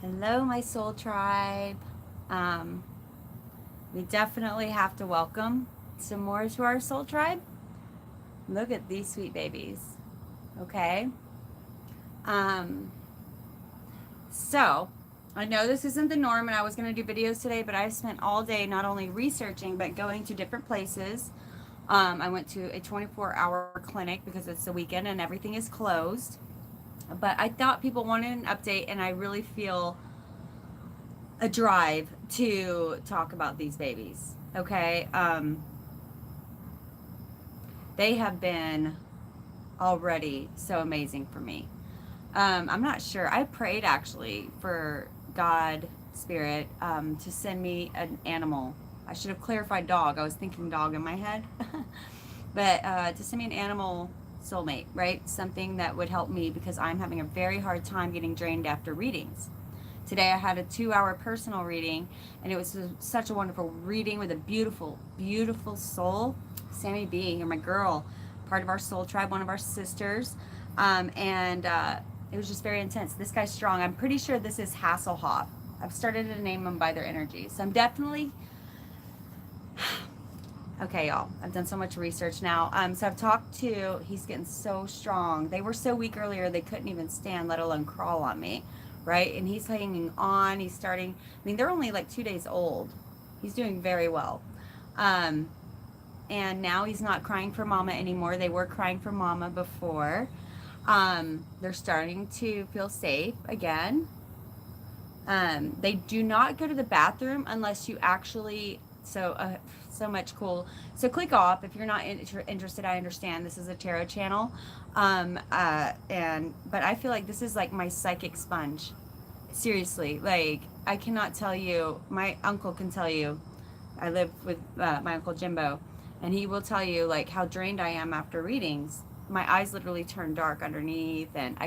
Hello, my soul tribe. Um, we definitely have to welcome some more to our soul tribe. Look at these sweet babies. Okay. Um, so, I know this isn't the norm, and I was going to do videos today, but I spent all day not only researching, but going to different places. I went to a 24-hour clinic because it's the weekend and everything is closed. But I thought people wanted an update, and I really feel a drive to talk about these babies. Okay. They have been already so amazing for me. I'm not sure. I prayed actually for God, Spirit, to send me an animal. I should have clarified dog. I was thinking dog in my head. But to send me an animal soulmate, right? Something that would help me because I'm having a very hard time getting drained after readings. Today I had a 2-hour personal reading, and it was such a wonderful reading with a beautiful, beautiful soul. Sammy B, you're my girl, part of our soul tribe, one of our sisters. And it was just very intense. This guy's strong. I'm pretty sure this is Hasselhoff. I've started to name them by their energy. So I'm definitely okay, y'all. I've done so much research now. So I've talked to, he's getting so strong. They were so weak earlier, they couldn't even stand, let alone crawl on me, right? And he's hanging on. He's starting, I mean, they're only like 2 days old. He's doing very well. Um, and now he's not crying for mama anymore. They were crying for mama before. They're starting to feel safe again. They do not go to the bathroom unless you actually, so much cool. So click off if you're not interested. I understand this is a tarot channel. But I feel like this is like my psychic sponge. Seriously, like I cannot tell you, my uncle can tell you, I live with my uncle Jimbo, and he will tell you like how drained I am after readings. My eyes literally turn dark underneath, and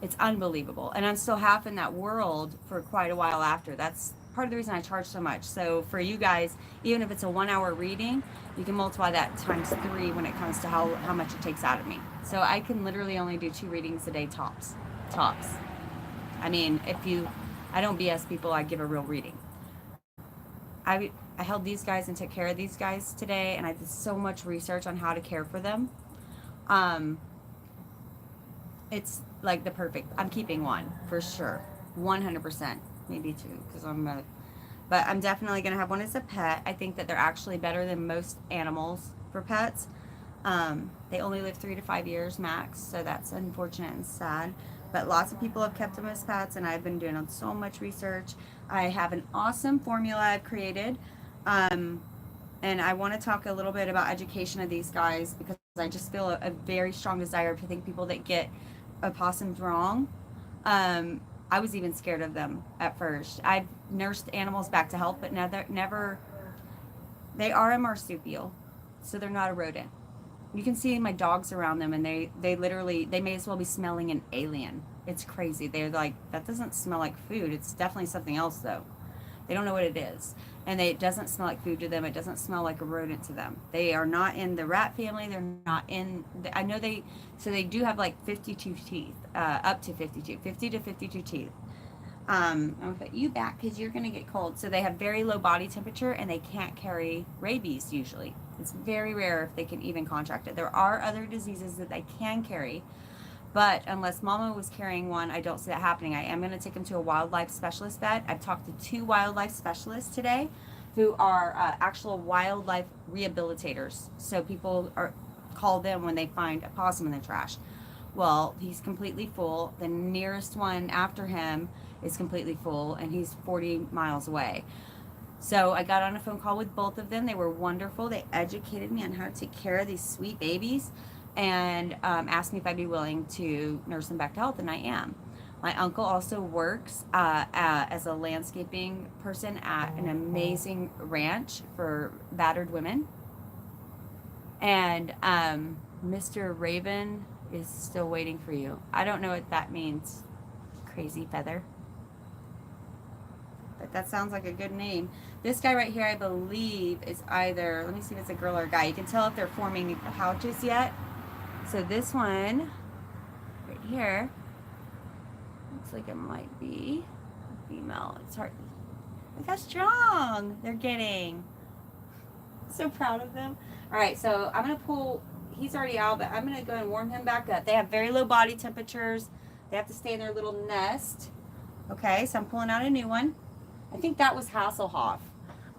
it's unbelievable. And I'm still half in that world for quite a while after. That's part of the reason I charge so much. So for you guys, even if it's a 1 hour reading, you can multiply that times 3 when it comes to how much it takes out of me. So I can literally only do 2 readings a day tops. Tops. I mean, I don't BS people, I give a real reading. I held these guys and took care of these guys today, and I did so much research on how to care for them. Um, it's like the perfect. I'm keeping one for sure, 100%, maybe two, because but I'm definitely gonna have one as a pet. I think that they're actually better than most animals for pets. They only live 3 to 5 years max, so that's unfortunate and sad. But lots of people have kept them as pets, and I've been doing so much research. I have an awesome formula I've created. Um, and I want to talk a little bit about education of these guys because I just feel a very strong desire to think people that get opossums wrong. Um, I was even scared of them at first. I've nursed animals back to health, but never. They are a marsupial, so they're not a rodent. You can see my dogs around them, and they literally they may as well be smelling an alien. It's crazy. They're like, that doesn't smell like food. It's definitely something else though. They don't know what it is. And it doesn't smell like food to them. It doesn't smell like a rodent to them. They are not in the rat family. They're not in, I know so they do have like 52 teeth, up to 52, 50 to 52 teeth. I'm gonna put you back because you're gonna get cold. So they have very low body temperature, and they can't carry rabies usually. It's very rare if they can even contract it. There are other diseases that they can carry, but unless Mama was carrying one, I don't see that happening. I am going to take him to a wildlife specialist vet. I've talked to 2 wildlife specialists today who are actual wildlife rehabilitators. So people call them when they find a possum in the trash. Well, he's completely full. The nearest one after him is completely full, and he's 40 miles away. So I got on a phone call with both of them. They were wonderful. They educated me on how to take care of these sweet babies, and asked me if I'd be willing to nurse them back to health, and I am. My uncle also works as a landscaping person at an amazing ranch for battered women. And Mr. Raven is still waiting for you. I don't know what that means, crazy feather. But that sounds like a good name. This guy right here, I believe, is either, let me see if it's a girl or a guy. You can tell if they're forming pouches yet. So this one right here Looks like it might be a female. It's hard. Look how strong they're getting. So proud of them. All right, so I'm going to pull, he's already out, but I'm going to go and warm him back up. They have very low body temperatures. They have to stay in their little nest. Okay, so I'm pulling out a new one. I think that was Hasselhoff.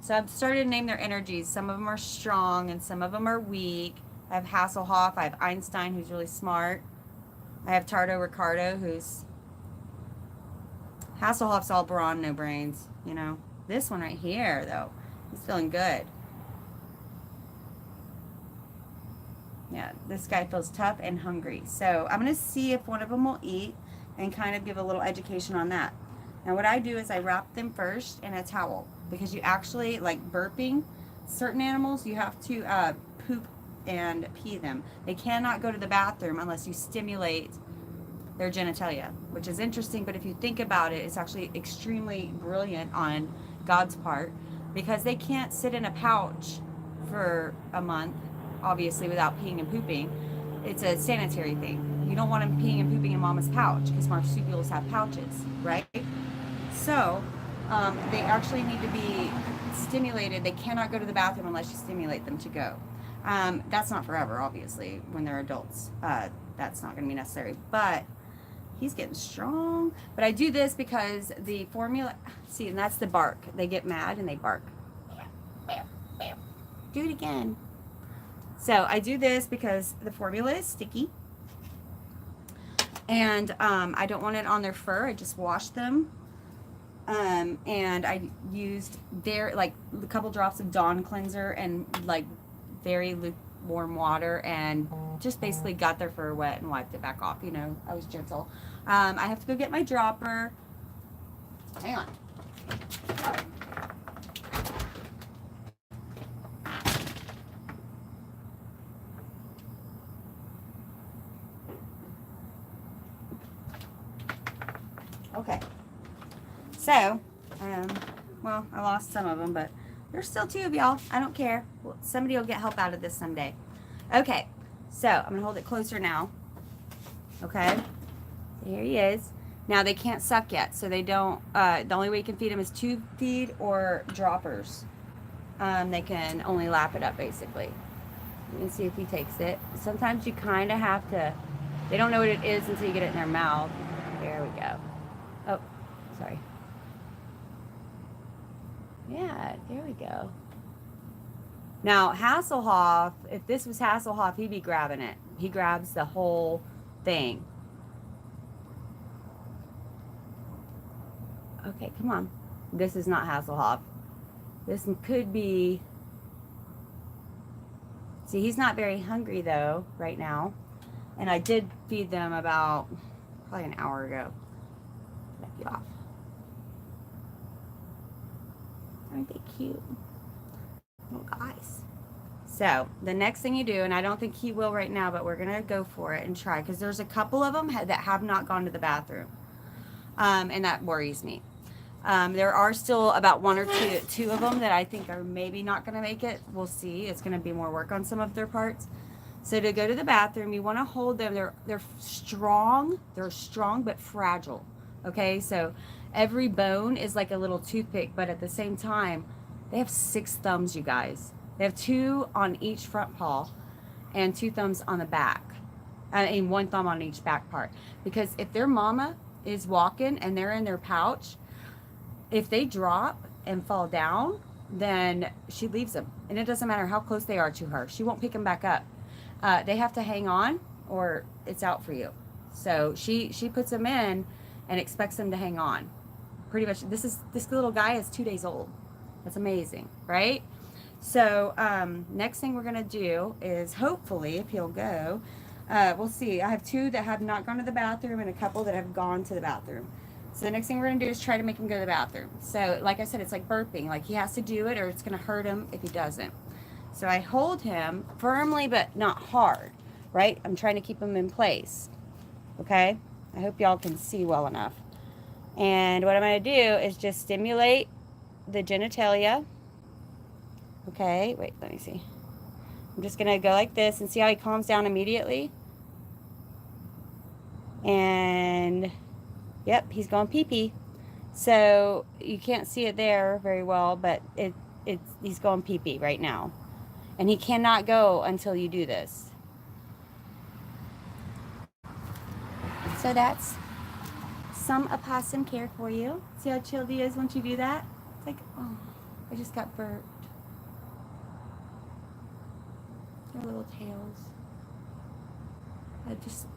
So I've started to name their energies. Some of them are strong and some of them are weak. I have Hasselhoff. I have Einstein, who's really smart. I have Tardo Ricardo, who's... Hasselhoff's all brawn, no brains, you know. This one right here, though, he's feeling good. Yeah, this guy feels tough and hungry. So I'm going to see if one of them will eat and kind of give a little education on that. Now what I do is I wrap them first in a towel because you actually, like burping, certain animals, you have to poop and pee them. They cannot go to the bathroom unless you stimulate their genitalia, which is interesting, but if you think about it, it's actually extremely brilliant on God's part because they can't sit in a pouch for a month, obviously, without peeing and pooping. It's a sanitary thing. You don't want them peeing and pooping in mama's pouch because marsupials have pouches, right? So they actually need to be stimulated. They cannot go to the bathroom unless you stimulate them to go. That's not forever, obviously. When they're adults, that's not going to be necessary. But he's getting strong. But I do this because the formula, see, and that's the bark. They get mad and they bark. Do it again. So I do this because the formula is sticky. And I don't want it on their fur. I just wash them. And I used like a couple drops of Dawn cleanser and like very lukewarm water and just basically got their fur wet and wiped it back off. You know, I was gentle. I have to go get my dropper. Hang on. Okay. So, well, I lost some of them, but there's still two of y'all. I don't care. Well, somebody will get help out of this someday. Okay, so I'm going to hold it closer now. Okay, here he is. Now, they can't suck yet, so they don't, the only way you can feed them is tube feed or droppers. They can only lap it up, basically. You can see if he takes it. Sometimes you kind of have to, they don't know what it is until you get it in their mouth. There we go. Oh, sorry. Yeah, there we go. Now, Hasselhoff, if this was Hasselhoff, he'd be grabbing it. He grabs the whole thing. Okay, come on. This is not Hasselhoff. This could be... See, he's not very hungry, though, right now. And I did feed them about probably an hour ago. Back you off. Aren't they cute? Little guys. So, the next thing you do, and I don't think he will right now, but we're going to go for it and try, because there's a couple of them that have not gone to the bathroom. And that worries me. There are still about one or two of them that I think are maybe not going to make it. We'll see. It's going to be more work on some of their parts. So to go to the bathroom, you want to hold them. They're strong. They're strong but fragile. Okay, so every bone is like a little toothpick, but at the same time, they have 6 thumbs, you guys. They have 2 on each front paw and 2 thumbs on the back. And 1 thumb on each back part. Because if their mama is walking and they're in their pouch, if they drop and fall down, then she leaves them. And it doesn't matter how close they are to her. She won't pick them back up. They have to hang on or it's out for you. So she puts them in and expects them to hang on. Pretty much, this little guy is 2 days old. That's amazing, right? So next thing we're gonna do is hopefully, if he'll go, we'll see. I have 2 that have not gone to the bathroom and a couple that have gone to the bathroom. So the next thing we're gonna do is try to make him go to the bathroom. So like I said, it's like burping. Like he has to do it or it's gonna hurt him if he doesn't. So I hold him firmly but not hard, right? I'm trying to keep him in place, okay? I hope y'all can see well enough. And what I'm going to do is just stimulate the genitalia. Okay, wait, let me see. I'm just going to go like this and see how he calms down immediately. And Yep, he's going pee-pee. So you can't see it there very well, but he's going pee-pee right now. And he cannot go until you do this. So that's some opossum care for you. See how chilled he is once you do that? It's like, oh, I just got burped. Their little tails.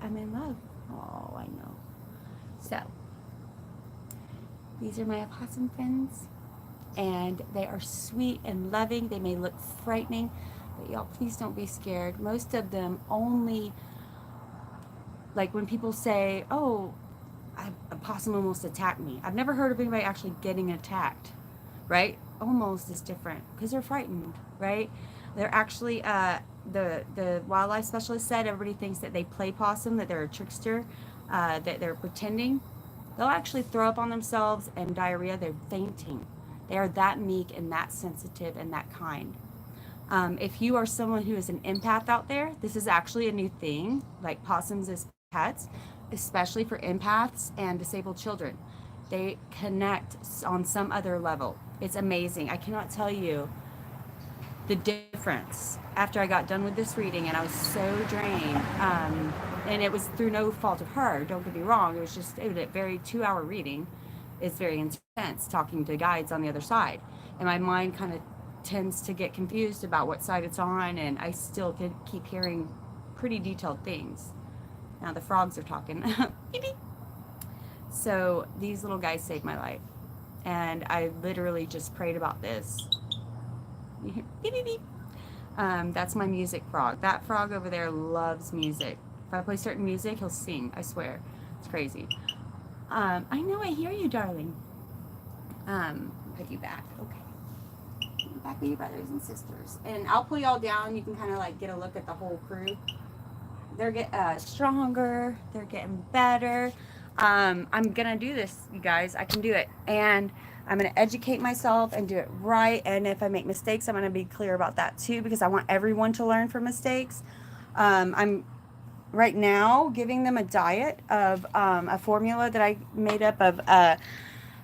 I'm in love. Oh, I know. So, these are my opossum friends. And they are sweet and loving. They may look frightening, but y'all, please don't be scared. Most of them only, like when people say, oh, a possum almost attacked me. I've never heard of anybody actually getting attacked, right? Almost is different because they're frightened, right? They're actually, the wildlife specialist said everybody thinks that they play possum, that they're a trickster, that they're pretending. They'll actually throw up on themselves and diarrhea. They're fainting. They are that meek and that sensitive and that kind. If you are someone who is an empath out there, this is actually a new thing, like possums as pets, especially for empaths and disabled children. They connect on some other level. It's amazing. I cannot tell you the difference after I got done with this reading, and I was so drained. And it was through no fault of her, don't get me wrong. It was a very 2-hour reading. It's very intense talking to guides on the other side. And my mind kind of tends to get confused about what side it's on, and I still keep hearing pretty detailed things. Now the frogs are talking. Beep, beep. So these little guys saved my life. And I literally just prayed about this. You hear beep, beep, beep. That's my music frog. That frog over there loves music. If I play certain music, he'll sing. I swear. It's crazy. I know I hear you, darling. Put you back. Okay. Back with your brothers and sisters. And I'll pull y'all down. You can kind of like get a look at the whole crew. They're getting stronger. They're getting better. I'm going to do this, you guys. I can do it. And I'm going to educate myself and do it right. And if I make mistakes, I'm going to be clear about that too, because I want everyone to learn from mistakes. I'm right now giving them a diet of a formula that I made up of,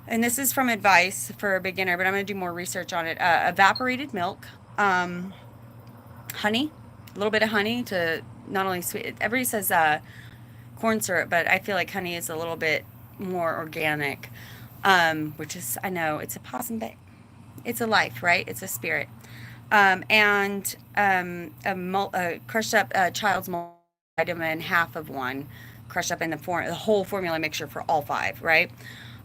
and this is from advice for a beginner, but I'm going to do more research on it. Evaporated milk, honey, a little bit of honey to not only sweet. Everybody says corn syrup, but I feel like honey is a little bit more organic, which is, I know it's a possum, but it's a life, right? It's a spirit. And a crushed up child's multivitamin, half of one, crushed up in the whole formula mixture for all 5, right?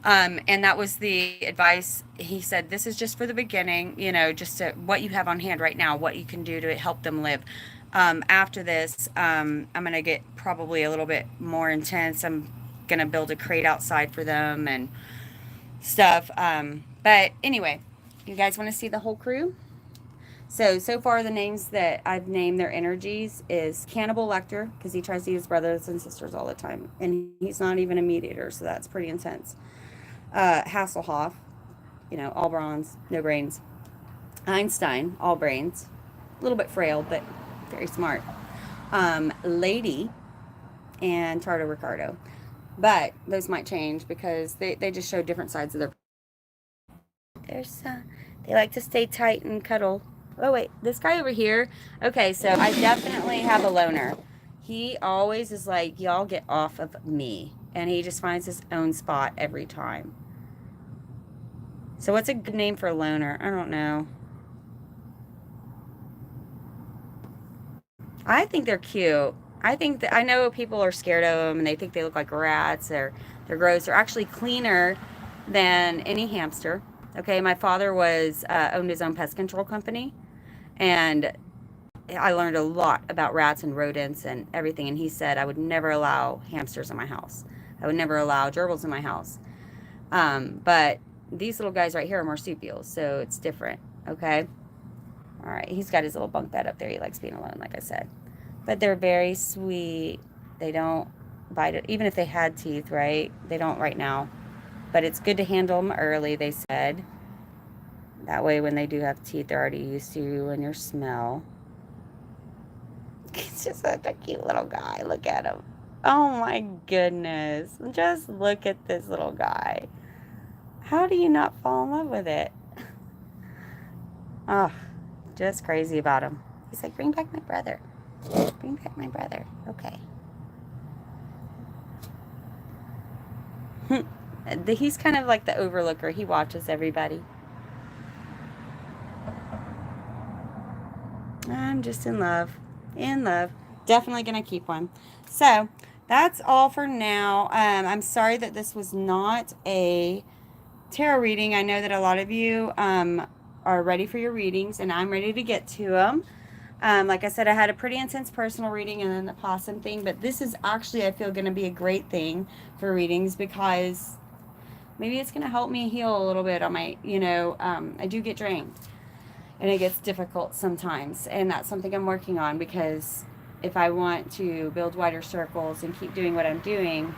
And that was the advice. He said, this is just for the beginning, just what you have on hand right now, what you can do to help them live. After this, I'm going to get probably a little bit more intense. I'm going to build a crate outside for them and stuff. But anyway, you guys want to see the whole crew? So far the names that I've named their energies is Cannibal Lecter, because he tries to eat his brothers and sisters all the time. And he's not even a meat eater, so that's pretty intense. Hasselhoff, all bronze, no brains. Einstein, all brains. A little bit frail, but very smart. Lady and Tardo Ricardo. But those might change because they just show different sides of they like to stay tight and cuddle. Oh, wait, this guy over here. Okay, so I definitely have a loner. He always is like, y'all get off of me. And he just finds his own spot every time. So what's a good name for a loner? I don't know. I think they're cute. I know people are scared of them and they think they look like rats. They're gross. They're actually cleaner than any hamster. Okay, my father owned his own pest control company, and I learned a lot about rats and rodents and everything. And he said I would never allow hamsters in my house. I would never allow gerbils in my house. But these little guys right here are marsupials, so it's different. Okay. All right, he's got his little bunk bed up there. He likes being alone, like I said. But they're very sweet. They don't bite it, even if they had teeth, right? They don't right now. But it's good to handle them early, they said. That way, when they do have teeth, they're already used to you and your smell. He's just such a cute little guy. Look at him. Oh my goodness. Just look at this little guy. How do you not fall in love with it? Oh, just crazy about him. He's like, bring back my brother. Bring back my brother. Okay. He's kind of like the overlooker. He watches everybody. I'm just in love. In love. Definitely going to keep one. So, that's all for now. I'm sorry that this was not a tarot reading. I know that a lot of you are ready for your readings, and I'm ready to get to them. Like I said, I had a pretty intense personal reading and then the possum thing, but this is actually, I feel, going to be a great thing for readings because maybe it's going to help me heal a little bit on my, I do get drained. And it gets difficult sometimes. And that's something I'm working on because if I want to build wider circles and keep doing what I'm doing,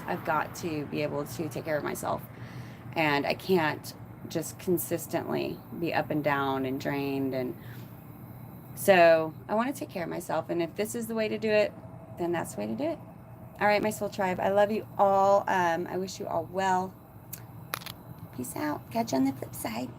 I've got to be able to take care of myself. And I can't just consistently be up and down and drained. And so I want to take care of myself. And if this is the way to do it, then that's the way to do it. All right, my soul tribe. I love you all. I wish you all well. Peace out. Catch you on the flip side.